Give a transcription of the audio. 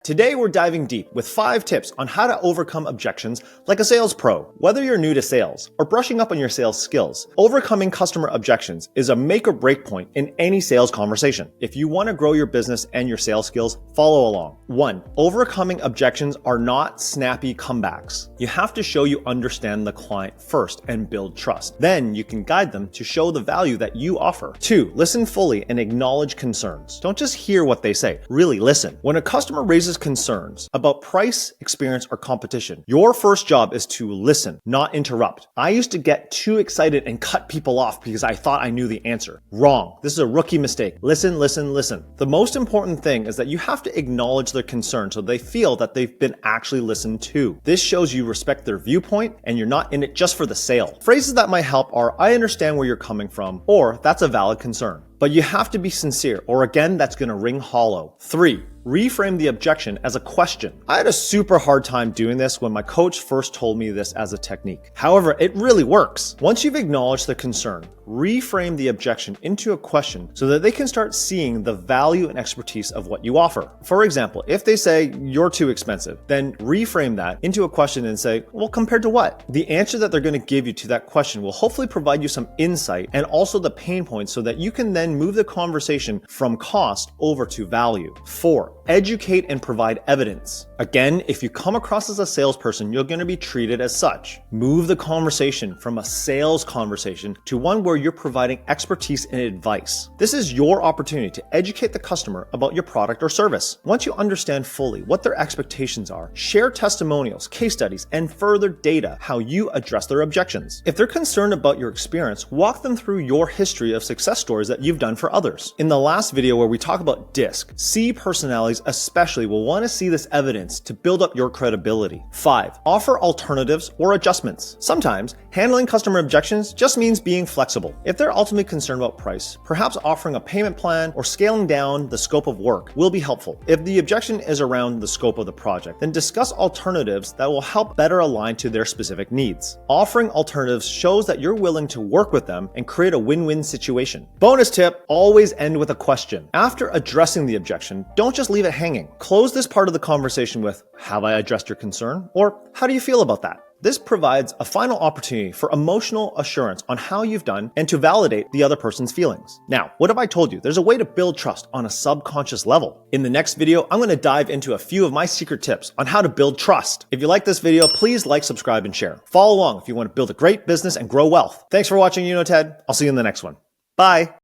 Today we're diving deep with 5 tips on how to overcome objections like a sales pro. Whether you're new to sales or brushing up on your sales skills, overcoming customer objections is a make or break point in any sales conversation. If you want to grow your business and your sales skills, follow along. 1. Overcoming objections are not snappy comebacks. You have to show you understand the client first and build trust. Then you can guide them to show the value that you offer. 2. Listen fully and acknowledge concerns. Don't just hear what they say, really listen. When a customer raises concerns about price, experience, or competition, your first job is to listen, not interrupt. I used to get too excited and cut people off because I thought I knew the answer. Wrong. This is a rookie mistake. Listen, listen, listen. The most important thing is that you have to acknowledge their concern so they feel that they've been actually listened to. This shows you respect their viewpoint and you're not in it just for the sale. Phrases that might help are, I understand where you're coming from, or that's a valid concern. But you have to be sincere, or again, that's going to ring hollow. 3. Reframe the objection as a question. I had a super hard time doing this when my coach first told me this as a technique. However, it really works. Once you've acknowledged the concern, reframe the objection into a question so that they can start seeing the value and expertise of what you offer. For example, if they say, you're too expensive, then reframe that into a question and say, well, compared to what? The answer that they're going to give you to that question will hopefully provide you some insight and also the pain points so that you can then move the conversation from cost over to value. 4. Educate and provide evidence. Again, if you come across as a salesperson, you're going to be treated as such. Move the conversation from a sales conversation to one where you're providing expertise and advice. This is your opportunity to educate the customer about your product or service. Once you understand fully what their expectations are, share testimonials, case studies, and further data how you address their objections. If they're concerned about your experience, walk them through your history of success stories that you've done for others. In the last video where we talk about DISC, C personalities especially will want to see this evidence to build up your credibility. 5. Offer alternatives or adjustments. Sometimes, handling customer objections just means being flexible. If they're ultimately concerned about price, perhaps offering a payment plan or scaling down the scope of work will be helpful. If the objection is around the scope of the project, then discuss alternatives that will help better align to their specific needs. Offering alternatives shows that you're willing to work with them and create a win-win situation. Bonus tip, always end with a question. After addressing the objection, don't just leave it hanging. Close this part of the conversation with, have I addressed your concern? Or how do you feel about that? This provides a final opportunity for emotional assurance on how you've done and to validate the other person's feelings. Now, what have I told you? There's a way to build trust on a subconscious level. In the next video, I'm going to dive into a few of my secret tips on how to build trust. If you like this video, please like, subscribe, and share. Follow along if you want to build a great business and grow wealth. Thanks for watching, Ted. I'll see you in the next one. Bye.